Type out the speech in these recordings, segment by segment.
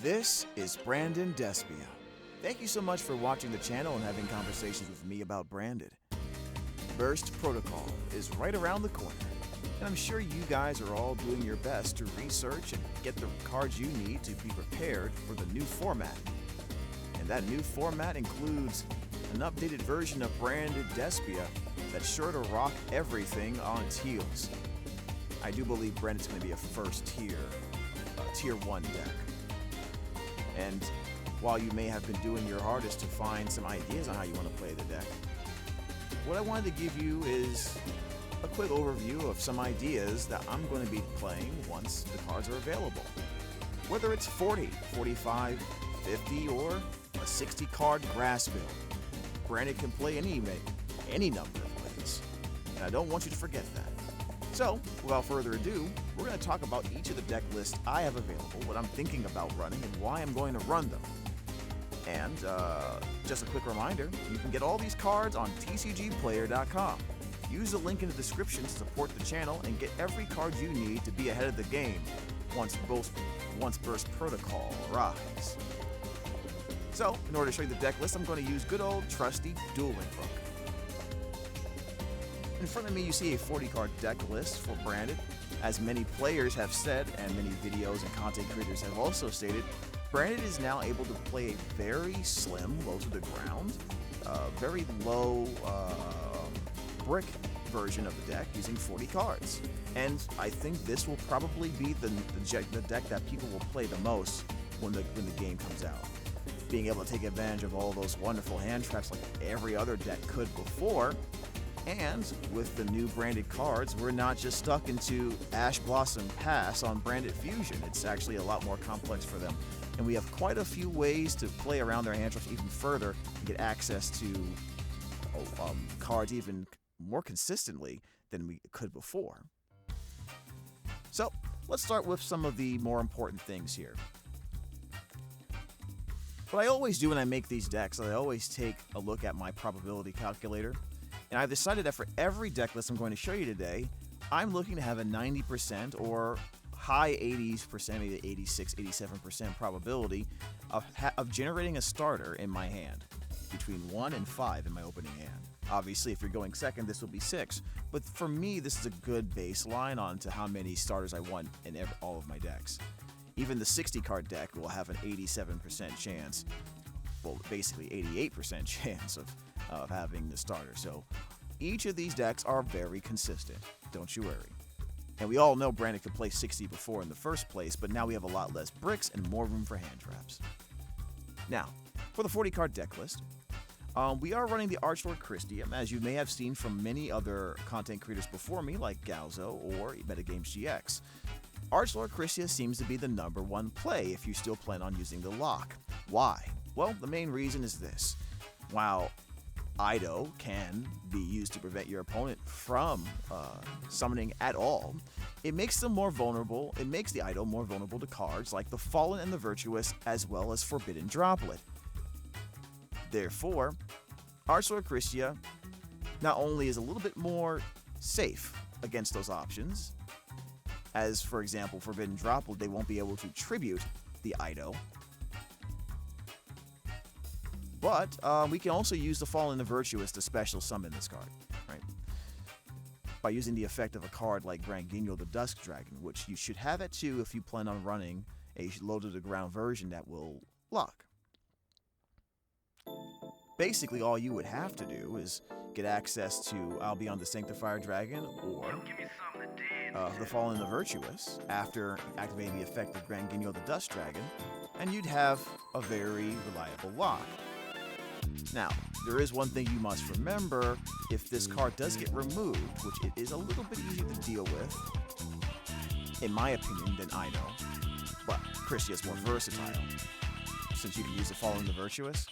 This is Brandon Despia. Thank you so much for watching the channel and having conversations with me about Branded. Burst Porotol is right around the corner, and I'm sure you guys are all doing your best to research and get the cards you need to be prepared for the new format. And that new format includes an updated version of Branded Despia that's sure to rock everything on its heels. I do believe Branded's going to be a first tier, tier 1 deck. And while you may have been doing your hardest to find some ideas on how you want to play the deck, what I wanted to give you is a quick overview of some ideas that I'm going to be playing once the cards are available. Whether it's 40, 45, 50, or a 60 card grass build, Branded can play any number of ways, and I don't want you to forget that. So, without further ado, we're going to talk about each of the deck lists I have available, what I'm thinking about running, and why I'm going to run them. And just a quick reminder, you can get all these cards on tcgplayer.com. Use the link in the description to support the channel and get every card you need to be ahead of the game once Burst Porotol arrives. So, in order to show you the deck list, I'm going to use good old trusty dueling book. In front of me, you see a 40-card deck list for Branded. As many players have said, and many videos and content creators have also stated, Branded is now able to play a very slim, low to the ground, very low brick version of the deck using 40 cards. And I think this will probably be the deck that people will play the most when the game comes out. Being able to take advantage of all those wonderful hand traps like every other deck could before. And with the new Branded cards, we're not just stuck into Ash Blossom Pass on Branded Fusion. It's actually a lot more complex for them. And we have quite a few ways to play around their hand traps even further and get access to cards even more consistently than we could before. So, let's start with some of the more important things here. What I always do when I make these decks, I always take a look at my probability calculator. And I've decided that for every deck list I'm going to show you today, I'm looking to have a 90% or high 80s%, maybe 86, 87% probability of generating a starter in my hand, between 1 and 5 in my opening hand. Obviously, if you're going second, this will be 6. But for me, this is a good baseline on to how many starters I want in all of my decks. Even the 60-card deck will have an 87% chance, well, basically 88% chance of having the starter. So each of these decks are very consistent, don't you worry. And we all know Branded could play 60 before in the first place, but now we have a lot less bricks and more room for hand traps. Now, for the 40-card deck list, we are running the Archlord Christium, as you may have seen from many other content creators before me, like Galzo or Metagames GX. Archlord Christia seems to be the #1 play if you still plan on using the lock. Why? Well, the main reason is this. While Ido can be used to prevent your opponent from summoning at all, it makes them more vulnerable. It makes the Ido more vulnerable to cards like the Fallen and the Virtuous, as well as Forbidden Droplet. Therefore, Archlord Christia not only is a little bit more safe against those options, as for example, Forbidden Droplet, they won't be able to tribute the Ido. But we can also use the Fallen and the Virtuous to special summon this card, right? By using the effect of a card like Grand Guignol the Dusk Dragon, which you should have it too if you plan on running a low-to-the-ground version that will lock. Basically, all you would have to do is get access to Albion the Sanctifier Dragon or the Fallen and the Virtuous after activating the effect of Grand Guignol the Dusk Dragon, and you'd have a very reliable lock. Now, there is one thing you must remember. If this card does get removed, which it is a little bit easier to deal with, in my opinion, than Ido, but Christia is more versatile, since you can use the Fallen and the Virtuous,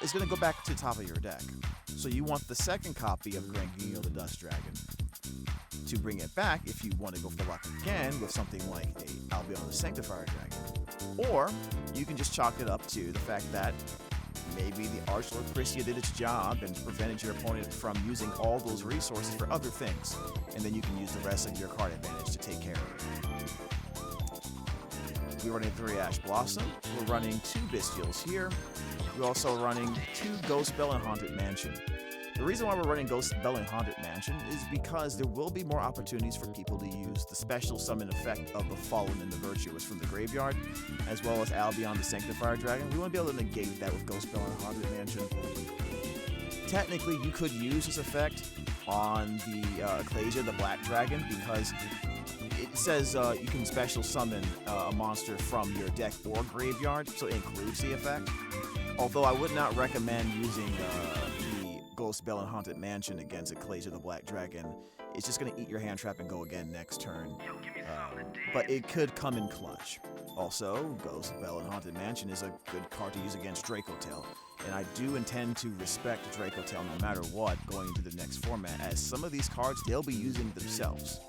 it's going to go back to the top of your deck. So you want the second copy of Grand Guignol the Dusk Dragon to bring it back if you want to go for luck again with something like a Albion the Sanctifier Dragon. Or you can just chalk it up to the fact that maybe the Archlord Christia did its job and prevented your opponent from using all those resources for other things, and then you can use the rest of your card advantage to take care of it. we're running 3 Ash Blossom. We're running 2 Bestials here. We're also running 2 Ghost Bell and Haunted Mansion. The reason why we're running Ghost Bell and Haunted Mansion is because there will be more opportunities for people to use the special summon effect of the Fallen and the Virtuous from the graveyard, as well as Albion the Sanctifier Dragon. We want to be able to negate that with Ghost Bell and Haunted Mansion. Technically, you could use this effect on the Ecclesia, the Black Dragon, because it says you can special summon a monster from your deck or graveyard, so it includes the effect. Although I would not recommend using the Ghost Bell and Haunted Mansion against Ecclesia, the Black Dragon. It's just going to eat your hand trap and go again next turn. But it could come in clutch. Also, Ghost Bell and Haunted Mansion is a good card to use against Dracotail. And I do intend to respect Dracotail no matter what going into the next format, as some of these cards they'll be using themselves.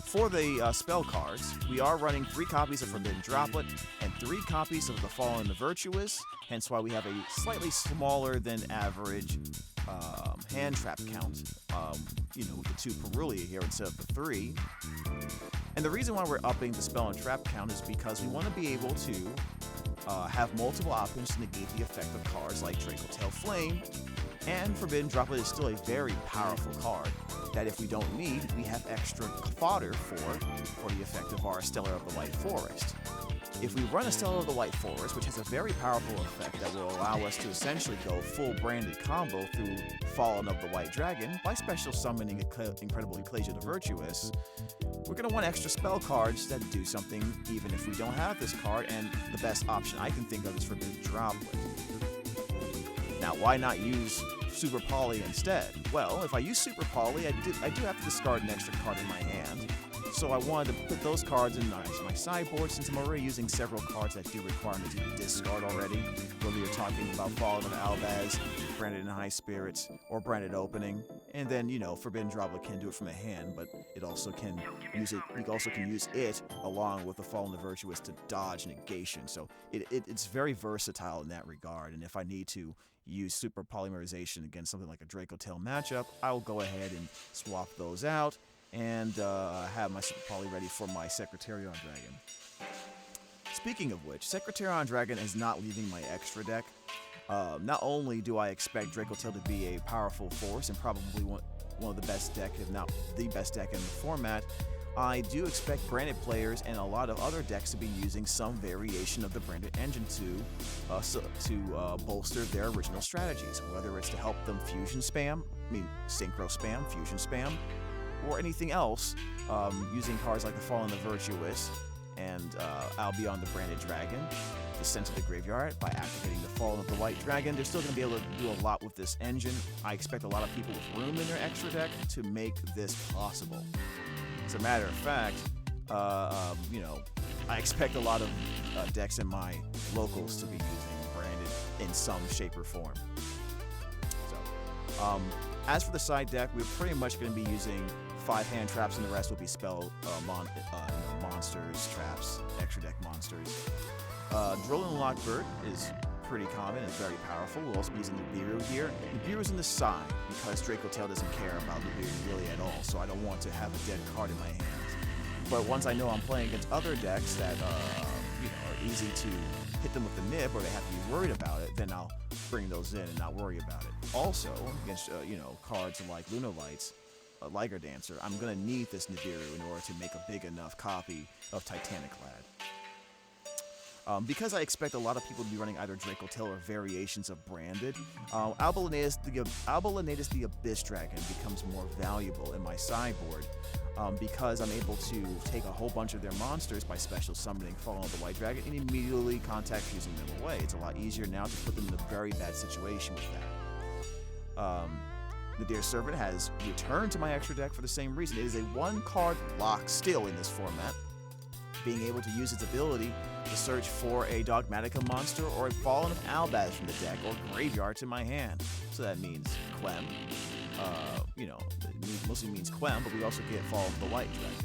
For the spell cards, we are running 3 copies of Forbidden Droplet and 3 copies of the Fallen and the Virtuous, hence why we have a slightly smaller than average hand trap count, with the 2 Perulia here instead of the 3. And the reason why we're upping the spell and trap count is because we want to be able to have multiple options to negate the effect of cards like Dracotail Flame, and Forbidden Droplet is still a very powerful card that if we don't need, we have extra fodder for the effect of our Stellar of the White Forest. If we run a Stellar of the White Forest, which has a very powerful effect that will allow us to essentially go full branded combo through Fallen of the White Dragon by special summoning Incredible Ecclesia the Virtuous, we're going to want extra spell cards that do something even if we don't have this card, and the best option I can think of is Forbidden Droplet. Now, why not use Super Poly instead? Well, if I use Super Poly, I do have to discard an extra card in my hand. So I wanted to put those cards in my sideboard, since I'm already using several cards that do require me to discard already, whether you're talking about Fallen of Albaz, Branded in High Spirits, or Branded Opening. And then, Forbidden Droplet can do it from a hand, but it also can use it. You also can use it along with the Fallen the Virtuous to dodge negation. So it's very versatile in that regard. And if I need to use Super Polymerization against something like a Dracotail matchup, I'll go ahead and swap those out and have my Super Poly ready for my Secretarion Dragon. Speaking of which, Secretarion Dragon is not leaving my extra deck. Not only do I expect Dracotail to be a powerful force and probably one of the best deck, if not the best deck in the format, I do expect branded players and a lot of other decks to be using some variation of the branded engine to bolster their original strategies, whether it's to help them synchro spam, fusion spam, or anything else, using cards like the Fallen the Virtuous and Albion the Branded Dragon to send to the graveyard by activating the Fallen of the White Dragon. They're still going to be able to do a lot with this engine. I expect a lot of people with room in their extra deck to make this possible. As a matter of fact, I expect a lot of decks in my locals to be using branded in some shape or form. So, as for the side deck, we're pretty much going to be using 5 hand traps, and the rest will be spell monsters, traps, extra deck monsters. Drillin' Lockbird is pretty common and very powerful. We'll also be using Nibiru here. Nibiru's in the side because Dracotail doesn't care about Nibiru really at all, so I don't want to have a dead card in my hands. But once I know I'm playing against other decks that are easy to hit them with the nib, or they have to be worried about it, then I'll bring those in and not worry about it. Also, against cards like Lunalights, Liger Dancer, I'm going to need this Nibiru in order to make a big enough copy of Titanic Lad. Because I expect a lot of people to be running either Dracotail or variations of Branded, Albalanetus the Abyss Dragon becomes more valuable in my sideboard because I'm able to take a whole bunch of their monsters by special summoning Fallen of the White Dragon and immediately contact fusing them away. It's a lot easier now to put them in a very bad situation with that. The Dear Servant has returned to my extra deck for the same reason. It is a 1-card lock still in this format, being able to use its ability to search for a Dogmatica monster or a Fallen of Albaz from the deck or graveyard to my hand. So that means Quem. It mostly means Quem, but we also get Fallen of the White Dragon.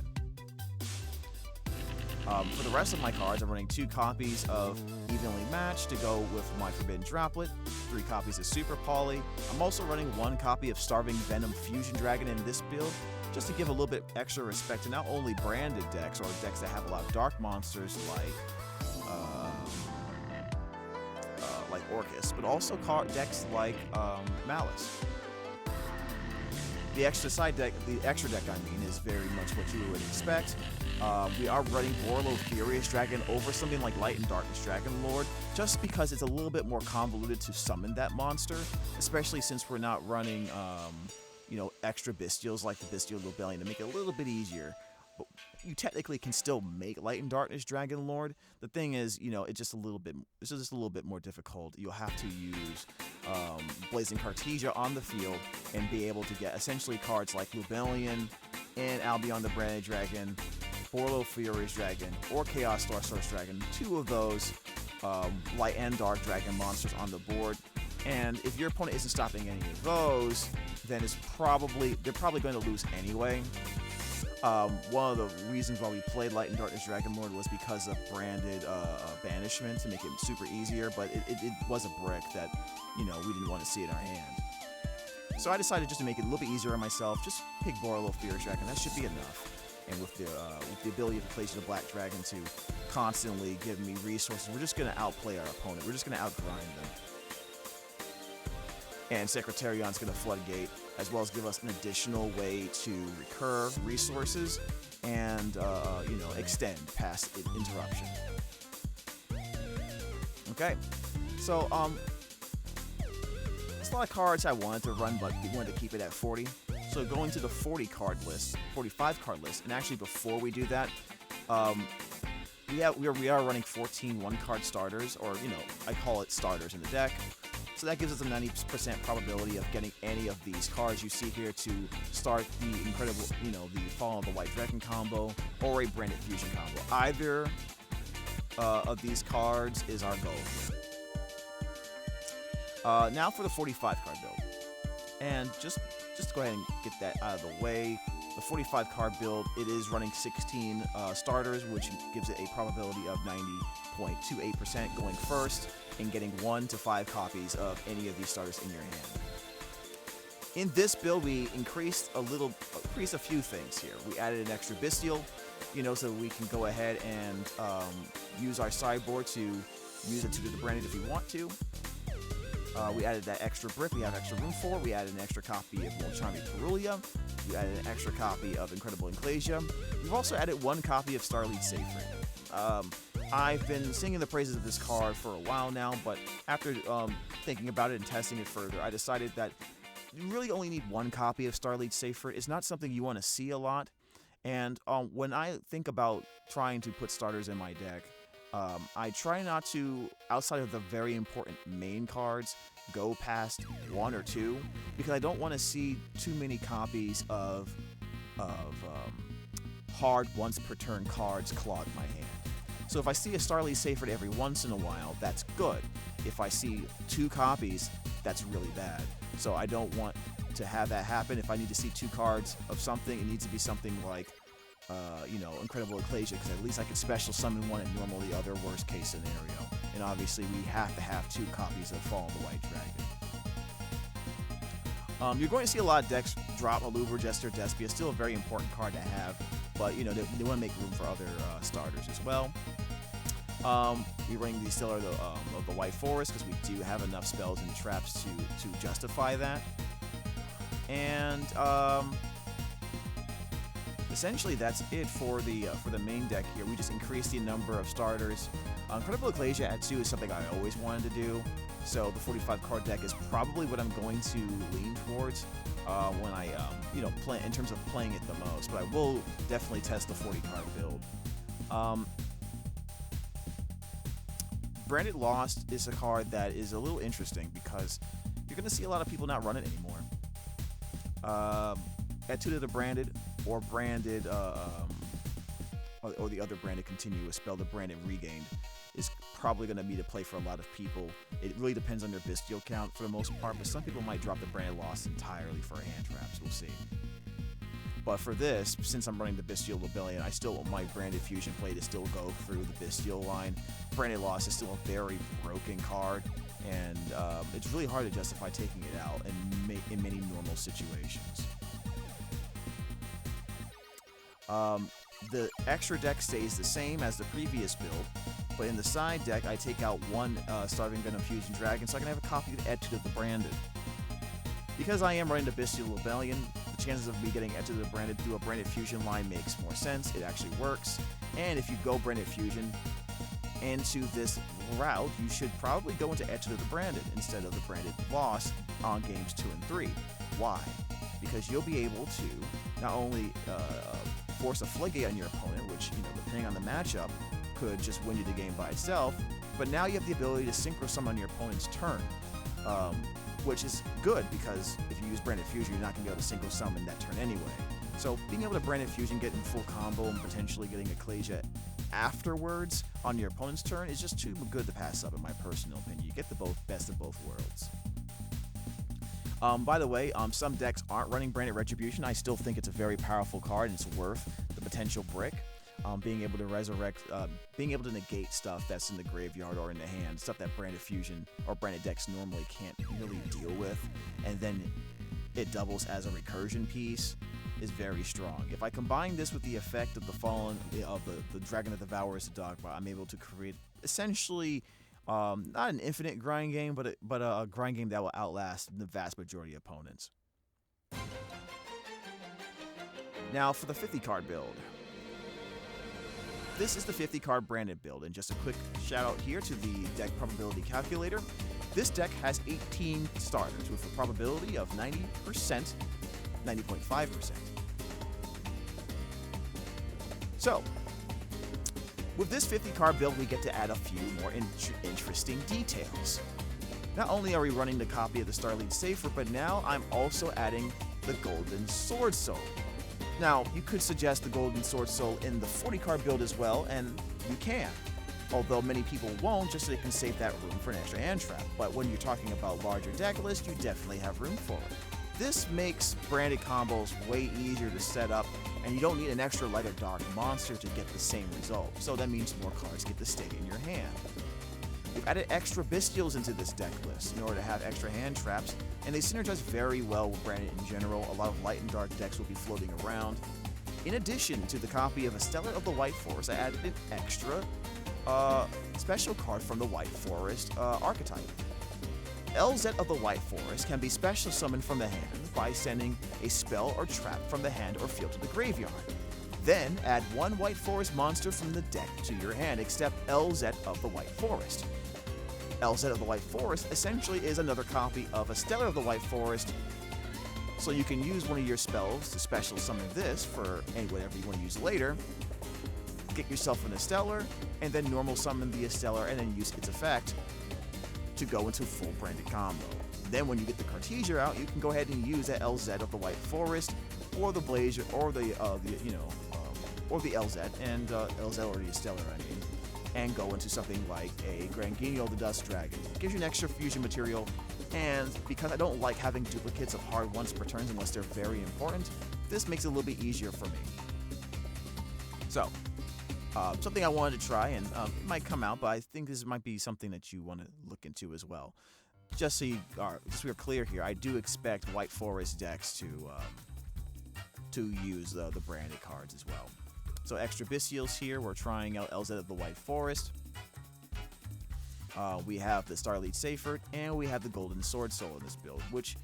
For the rest of my cards, I'm running 2 copies of Evenly Matched to go with my Forbidden Droplet, 3 copies of Super Poly. I'm also running 1 copy of Starving Venom Fusion Dragon in this build, just to give a little bit extra respect to not only branded decks or decks that have a lot of dark monsters like Orcus, but also decks like Malice. The extra deck, I mean, is very much what you would expect. We are running Borlo Furious Dragon over something like Light and Darkness Dragon Lord, just because it's a little bit more convoluted to summon that monster, especially since we're not running, extra Bestials like the Bestial Lobellion to make it a little bit easier. But you technically can still make Light and Darkness Dragon Lord. The thing is, it's just a little bit more difficult. You'll have to use Blazing Cartesia on the field and be able to get essentially cards like Lobellion and Albion the Branded Dragon, Borlo Furious Dragon, or Chaos Star Source Dragon. 2 of those Light and Dark Dragon monsters on the board. And if your opponent isn't stopping any of those, then they're probably going to lose anyway. One of the reasons why we played Light and Darkness Dragon Lord was because of branded banishment to make it super easier, but it was a brick that, we didn't want to see in our hand. So I decided just to make it a little bit easier on myself, just pick Borlo Furious Dragon. That should be enough. And with the ability of Place of the Black Dragon to constantly give me resources, we're just going to outplay our opponent. We're just going to outgrind them. And Secretarion's going to floodgate, as well as give us an additional way to recur resources and, extend past interruption. Okay, so, there's a lot of cards I wanted to run, but we wanted to keep it at 40. So going to the 45 card list, and actually before we do that, we are running 14 one-card starters, or, I call it starters in the deck. So that gives us a 90% probability of getting any of these cards you see here to start the incredible, the Fall of the White Dragon combo or a Branded Fusion combo. Either of these cards is our goal here. Now for the 45 card build. And just to go ahead and get that out of the way, the 45 card build, it is running 16 starters, which gives it a probability of 90.28% going first, and getting 1 to 5 copies of any of these starters in your hand. In this build, we increased a few things here. We added an extra Bestial, so we can go ahead and use our sideboard to use it to do the branded if we want to. We added that extra brick we have extra room for. We added an extra copy of Molchami Perulia. We added an extra copy of Incredible Enclasia. We've also added 1 copy of Starlead Sacred. I've been singing the praises of this card for a while now, but after thinking about it and testing it further, I decided that you really only need 1 copy of Starlead Sacred. It's not something you want to see a lot, and when I think about trying to put starters in my deck, I try not to, outside of the very important main cards, go past 1 or 2, because I don't want to see too many copies of hard once per turn cards clog my hand. So if I see a Starlead Sacred every once in a while, that's good. If I see 2 copies, that's really bad. So I don't want to have that happen. If I need to see 2 cards of something, it needs to be something like, Incredible Ecclesia, because at least I could special summon one in normal the other worst case scenario. And obviously we have to have 2 copies of Fall of the White Dragon. You're going to see a lot of decks drop Aluber, Jester, Despia. Still a very important card to have, but they want to make room for other starters as well. We're running the Stellar of the White Forest because we do have enough spells and traps to justify that. And essentially that's it for the main deck here. We just increased the number of starters. Incredible Ecclesia at 2 is something I always wanted to do, so the 45 card deck is probably what I'm going to lean towards when I play in terms of playing it the most. But I will definitely test the 40 card build. Branded Lost is a card that is a little interesting because you're going to see a lot of people not run it anymore. At 2 to the branded or branded, or the other branded continuous spell, the branded regained, is probably going to be the play for a lot of people. It really depends on their Bestial count for the most part, but some people might drop the branded Lost entirely for hand traps. We'll see. But for this, since I'm running the Bestial Lobellion, I still want my branded fusion play to still go through the Bestial line. Branded Lost is still a very broken card, and it's really hard to justify taking it out in many normal situations. The extra deck stays the same as the previous build, but in the side deck, I take out one Starving Venom Fusion Dragon so I can have a copy of Ed to the Branded. Because I am running the Bestial Rebellion, the chances of me getting Ed to the Branded through a Branded Fusion line makes more sense. It actually works. And if you go Branded Fusion into this route, you should probably go into Ed to the Branded instead of the Branded Loss on games 2 and 3. Why? Because you'll be able to not only force a Floodgate on your opponent, which, depending on the matchup, could just win you the game by itself, but now you have the ability to Synchro Summon on your opponent's turn, which is good because if you use Branded Fusion, you're not going to be able to Synchro Summon that turn anyway. So being able to Branded Fusion, get in full combo, and potentially getting Ecclesia afterwards on your opponent's turn is just too good to pass up, in my personal opinion. You get the best of both worlds. By the way, some decks aren't running Branded Retribution. I still think it's a very powerful card and it's worth the potential brick. Being able to resurrect, being able to negate stuff that's in the graveyard or in the hand, stuff that Branded Fusion or Branded decks normally can't really deal with, and then it doubles as a recursion piece, is very strong. If I combine this with the effect of the Dragon that Devours the Dogma, I'm able to create essentially not an infinite grind game, but a grind game that will outlast the vast majority of opponents. Now for the 50 card build. This is the 50 card Branded build, and just a quick shout out here to the deck probability calculator. This deck has 18 starters with a probability of 90%, 90.5%. So, with this 50 card build, we get to add a few more interesting details. Not only are we running the copy of the Starlead Safer, but now I'm also adding the Golden Sword Soul. Now, you could suggest the Golden Sword Soul in the 40 card build as well, and you can. Although many people won't, just so they can save that room for an extra hand trap. But when you're talking about larger deck lists, you definitely have room for it. This makes Branded combos way easier to set up, and you don't need an extra light or dark monster to get the same result. So that means more cards get to stay in your hand. We've added extra Bestials into this deck list in order to have extra hand traps, and they synergize very well with Branded in general. A lot of light and dark decks will be floating around. In addition to the copy of Stellar of the White Forest, I added an extra special card from the White Forest archetype. LZ of the White Forest can be special summoned from the hand by sending a spell or trap from the hand or field to the graveyard. Then add one White Forest monster from the deck to your hand, except LZ of the White Forest. LZ of the White Forest essentially is another copy of a Stellar of the White Forest, so you can use one of your spells to special summon this for whatever you want to use later, get yourself an Stellar, and then normal summon the Stellar and then use its effect to go into full Branded combo. Then when you get the Cartesia out, you can go ahead and use that LZ of the White Forest, or the Blazer, or the LZ, and LZ or the Stellar, and go into something like a Granguino the Dust Dragon. It gives you an extra fusion material, and because I don't like having duplicates of hard ones per turn unless they're very important, this makes it a little bit easier for me. So, something I wanted to try, and it might come out, but I think this might be something that you want to look into as well. Just so we're clear here, I do expect White Forest decks to use the Branded cards as well. So extra Bestials here, we're trying out LZ of the White Forest. We have the Starlead Safer, and we have the Golden Sword Soul in this build, which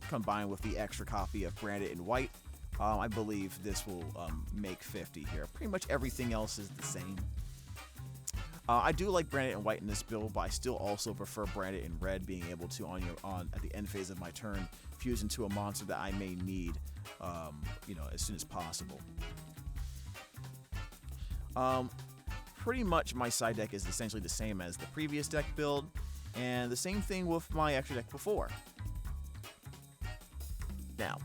combined with the extra copy of Branded in White, I believe this will make 50 here. Pretty much everything else is the same. I do like Branded in White in this build, but I still also prefer Branded in Red, being able to at the end phase of my turn fuse into a monster that I may need, as soon as possible. Pretty much my side deck is essentially the same as the previous deck build, and the same thing with my extra deck before. Now,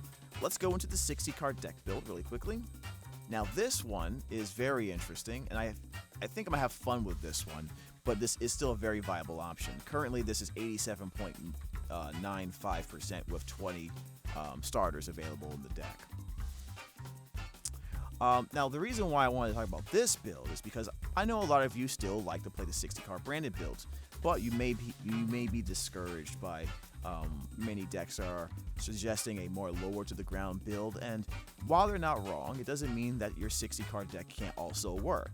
let's go into the 60 card deck build really quickly. Now this one is very interesting, and I think I'm gonna have fun with this one, but this is still a very viable option. Currently this is 87.95% with 20 starters available in the deck. Now, the reason why I wanted to talk about this build is because I know a lot of you still like to play the 60-card branded builds, but you may be discouraged by many decks are suggesting a more lower to the ground build, and while they're not wrong, it doesn't mean that your 60-card deck can't also work.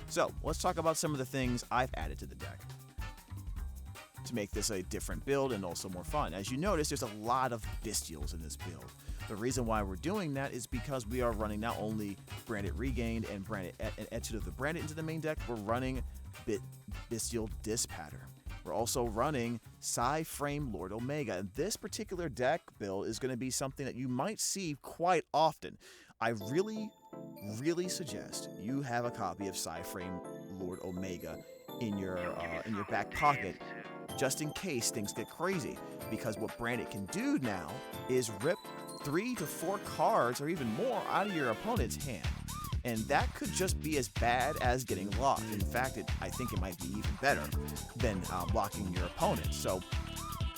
So, let's talk about some of the things I've added to the deck to make this a different build and also more fun. As you notice, there's a lot of Bestials in this build. The reason why we're doing that is because we are running not only Branded Regained and Branded Etched of the Branded into the main deck, we're running Bestial Dispatter. We're also running Psy-Frame Lord Omega. And this particular deck build is going to be something that you might see quite often. I really suggest you have a copy of Psy-Frame Lord Omega in your back pocket, just in case things get crazy. Because what Branded can do now is rip 3 to 4 cards or even more out of your opponent's hand. And that could just be as bad as getting locked. In fact, I think it might be even better than blocking your opponent. So,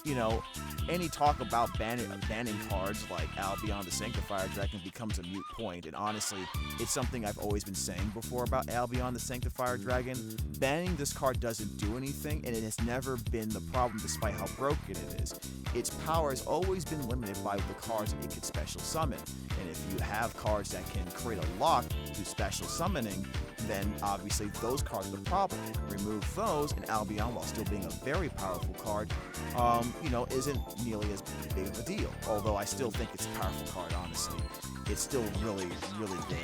you know, any talk about banning cards like Albion the Sanctifier Dragon becomes a moot point. And honestly, it's something I've always been saying before about Albion the Sanctifier Dragon. Banning this card doesn't do anything, and it has never been the problem despite how broken it is. Its power has always been limited by the cards it can special summon. And if you have cards that can create a lock through special summoning, then obviously those cards are the problem. Remove those, and Albion, while still being a very powerful card, isn't nearly as big of a deal. Although I still think it's a powerful card, honestly. It's still really big.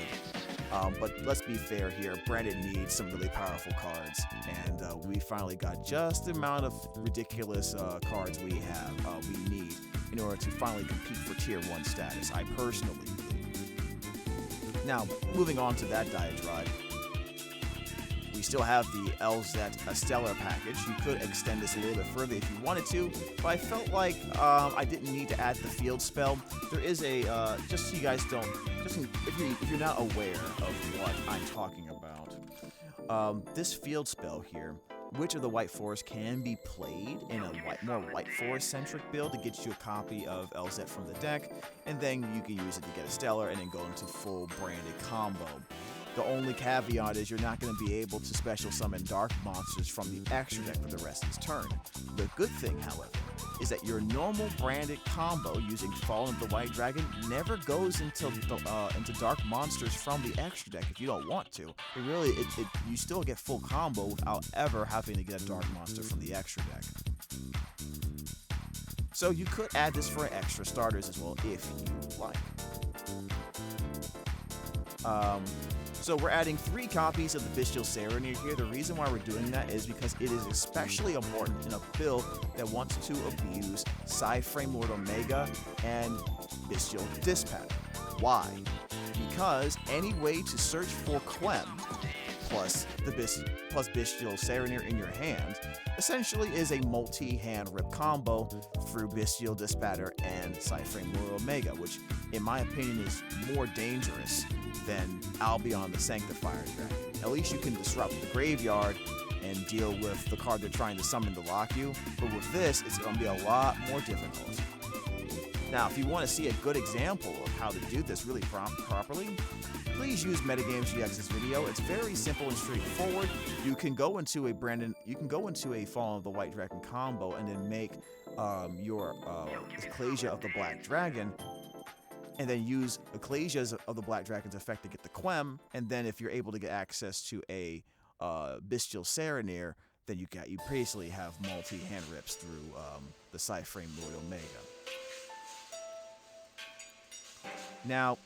But let's be fair here, Branded needs some really powerful cards, and we finally got just the amount of ridiculous cards we need in order to finally compete for Tier 1 status, I personally believe. Now, moving on to that diatribe, we still have the LZ Stellar package. You could extend this a little bit further if you wanted to, but I felt like I didn't need to add the field spell. There is a, just so you guys don't, if you're not aware of what I'm talking about, this field spell here, Witch of the White Forest, can be played in a more White Forest centric build to get you a copy of LZ from the deck, and then you can use it to get a Stellar and then go into full branded combo. The only caveat is you're not going to be able to special summon dark monsters from the extra deck for the rest of his turn. The good thing, however, is that your normal branded combo using Fallen of the White Dragon never goes into dark monsters from the extra deck if you don't want to. You still get full combo without ever having to get a dark monster from the extra deck. So you could add this for extra starters as well if you like. So we're adding 3 copies of the Bestial Serenade here. The reason why we're doing that is because it is especially important in a build that wants to abuse Psy-Frame Lord Omega and Bestial Dispatter. Why? Because any way to search for Quem plus Bestial Serenade in your hand essentially is a multi-hand rip combo through Bestial Dispatter and Psy-Frame Lord Omega, which in my opinion is more dangerous than Albion the Sanctifier Dragon. At least you can disrupt the graveyard and deal with the card they're trying to summon to lock you, but with this, it's going to be a lot more difficult. Now, if you want to see a good example of how to do this really properly, please use Metagame GX's video. It's very simple and straightforward. You can go into a Fallen of the White Dragon combo and then make your Ecclesia of the Black Dragon, and then use Ecclesias of the Black Dragon's effect to get the Quem, and then if you're able to get access to a Bestial Serenade, then you basically have multi-hand rips through the Psy-Frame Lord Omega. Now,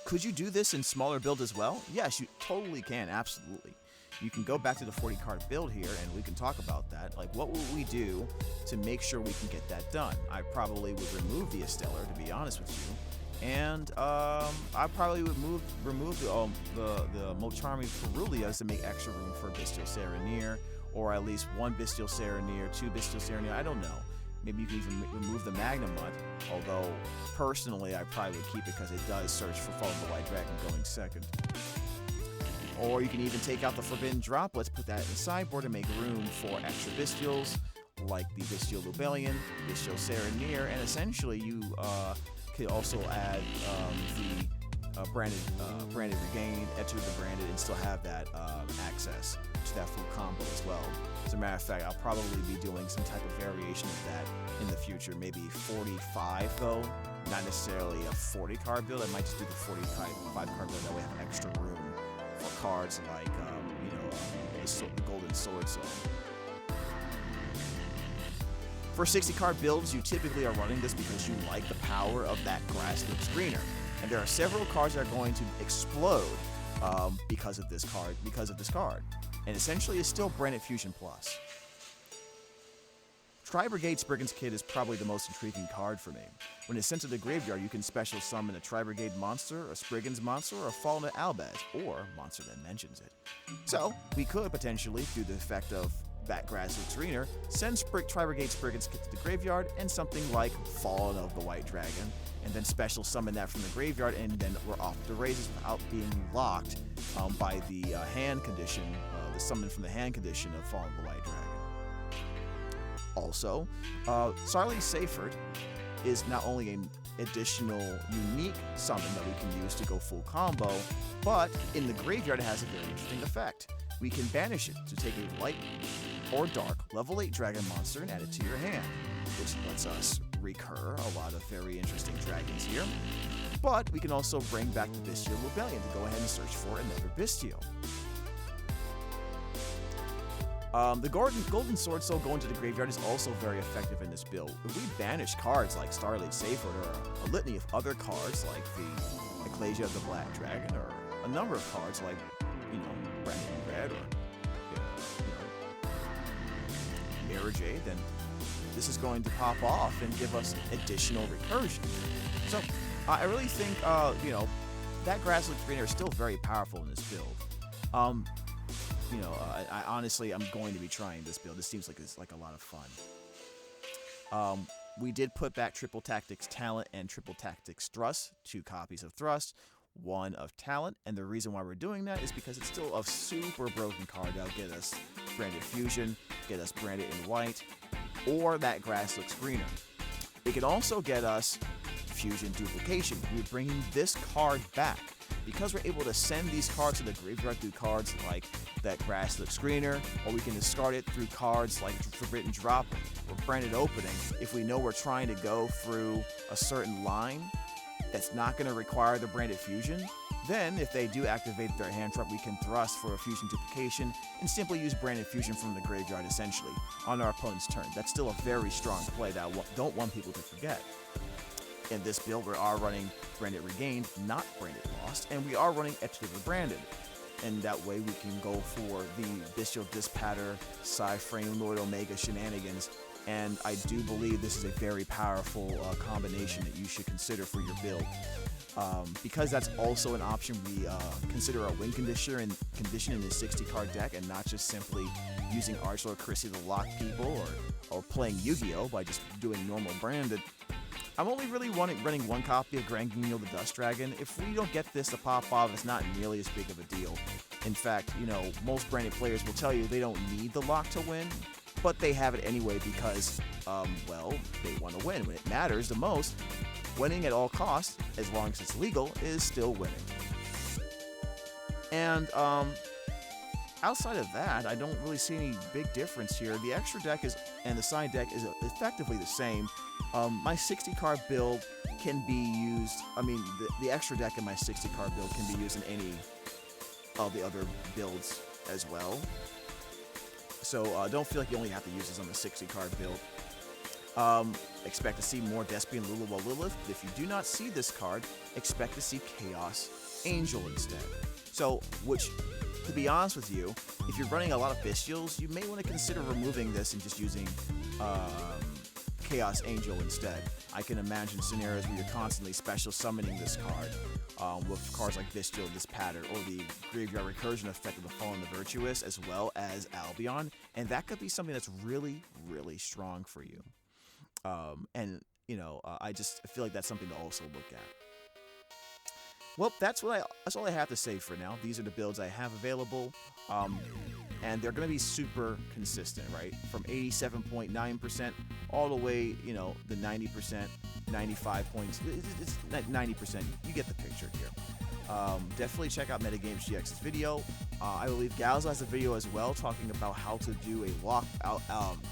could you do this in smaller build as well? Yes, you totally can, absolutely. You can go back to the 40 card build here and we can talk about that. Like, what would we do to make sure we can get that done? I probably would remove the Esteller, to be honest with you. And I probably would remove the Mocharming Ferulias to make extra room for Bestial Serenade, or at least 1 Bestial Serenade, 2 Bestial Serenade, I don't know. Maybe you can even remove the Magnamut, although personally I probably would keep it because it does search for Fallen of the White Dragon going second. Or you can even take out the Forbidden Drop. Let's put that in the sideboard to make room for extra Bestials, like the Bestial Lubellion, Bestial Serenade, and essentially you could also add branded regain, enter the branded, and still have that access to that full combo as well. As a matter of fact, I'll probably be doing some type of variation of that in the future. Maybe 45 though, not necessarily a 40 card build. I might just do the 45 card build. That way I have extra room for cards like the Golden Sword Soul. For 60 card builds, you typically are running this because you like the power of that grass lip screener. And there are several cards that are going to explode because of this card. And essentially it's still Branded Fusion Plus. Tri-Brigade Spriggan's Kid is probably the most intriguing card for me. When it's sent to the graveyard, you can special summon a Tri-Brigade monster, a Spriggan's monster, or a fallen albaz, or monster that mentions it. So, we could potentially, through the effect of that Grasslet Screener, send Tri-Brigade Spriggan's Kid to the graveyard and something like Fallen of the White Dragon, and then special summon that from the graveyard, and then we're off to the races without being locked by the hand condition, the summon from the hand condition of Fallen of the White Dragon. Also, Sarley Seyfert is not only an additional unique summon that we can use to go full combo, but in the graveyard it has a very interesting effect. We can banish it to take a light or dark level 8 dragon monster and add it to your hand, which lets us recur a lot of very interesting dragons here. But we can also bring back the Bestial Rebellion to go ahead and search for another Bestial. The Golden Sword Soul going to the graveyard is also very effective in this build. If we banish cards like Starlight Seyfert or a litany of other cards like the Ecclesia of the Black Dragon or a number of cards like, Branded Red or, Mirror Jade, then this is going to pop off and give us additional recursion. So, I really think, that Grasslet Screener is still very powerful in this build. I honestly, I'm going to be trying this build. This seems like it's like a lot of fun. We did put back Triple Tactics Talent and Triple Tactics Thrust, 2 copies of Thrust, 1 of Talent, and the reason why we're doing that is because it's still a super broken card that'll get us Branded Fusion, get us Branded in White, or that Grasslet Screener. It can also get us Fusion Duplication. We're bringing this card back. Because we're able to send these cards to the graveyard through cards like that Grasslet Screener, or we can discard it through cards like Forbidden Drop or Branded Opening. If we know we're trying to go through a certain line that's not going to require the Branded Fusion, then if they do activate their hand trap, we can thrust for a Fusion Duplication and simply use Branded Fusion from the graveyard essentially on our opponent's turn. That's still a very strong play that I don't want people to forget. In this build, we are running Branded Regained, not Branded Lost, and we are running Etched Branded. And that way we can go for the Bestial Dispatter, Psy-Frame, Lord Omega shenanigans. And I do believe this is a very powerful combination that you should consider for your build. Because that's also an option, we consider our win conditioner in the 60-card deck and not just simply using Archlord Chrissy to lock people or playing Yu-Gi-Oh! By just doing normal Branded. I'm only really running 1 copy of Grand Guignol the Dust Dragon. If we don't get this to pop off, it's not nearly as big of a deal. In fact, most Branded players will tell you they don't need the lock to win, but they have it anyway because, they want to win. When it matters the most, winning at all costs, as long as it's legal, is still winning. And, outside of that, I don't really see any big difference here. The extra deck and the side deck is effectively the same. My 60-card build can be used, the extra deck in my 60-card build can be used in any of the other builds as well. So don't feel like you only have to use this on the 60-card build. Expect to see more Despia and Lilith, but if you do not see this card, expect to see Chaos Angel instead. So, to be honest with you, if you're running a lot of Bestials, you may want to consider removing this and just using Chaos Angel instead. I can imagine scenarios where you're constantly special summoning this card with cards like Bestial Dispatter or the Graveyard Recursion effect of the Fallen the Virtuous, as well as Albion, and that could be something that's really, really strong for you. I just feel like that's something to also look at. Well, that's all I have to say for now. These are the builds I have available. and they're going to be super consistent, right? From 87.9% all the way, you know, the 90%, 95 points. It's 90%. You get the picture here. Definitely check out Metagames GX's video. I believe Galzo has a video as well talking about how to do a lock out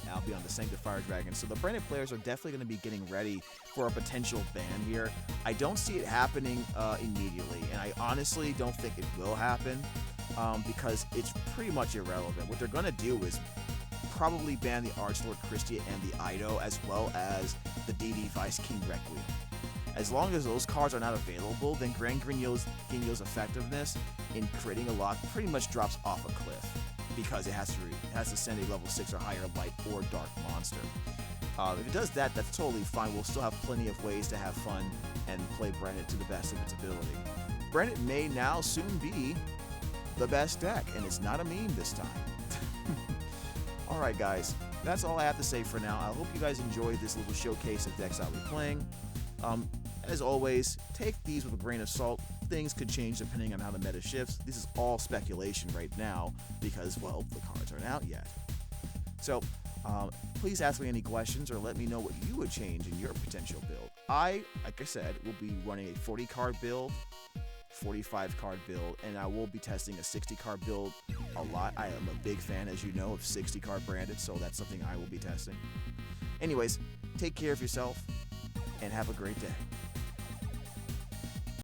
Albion the Sanctifier Dragon. So the branded players are definitely going to be getting ready for a potential ban here. I don't see it happening immediately, and I honestly don't think it will happen because it's pretty much irrelevant. What they're going to do is probably ban the Archlord Christia and the Ido, as well as the DD Vice King Requiem. As long as those cards are not available, then Grand Guignol's effectiveness in critting a lock pretty much drops off a cliff because it has to send a level 6 or higher light or dark monster. If it does that, that's totally fine. We'll still have plenty of ways to have fun and play Branded to the best of its ability. Branded may now soon be the best deck, and it's not a meme this time. Alright guys, that's all I have to say for now. I hope you guys enjoyed this little showcase of decks I'll be playing. As always, take these with a grain of salt. Things could change depending on how the meta shifts. This is all speculation right now because, well, the cards aren't out yet. So, please ask me any questions or let me know what you would change in your potential build. Like I said, will be running a 40 card build, 45 card build, and I will be testing a 60 card build a lot. I am a big fan, as you know, of 60 card branded, so that's something I will be testing. Anyways, take care of yourself and have a great day.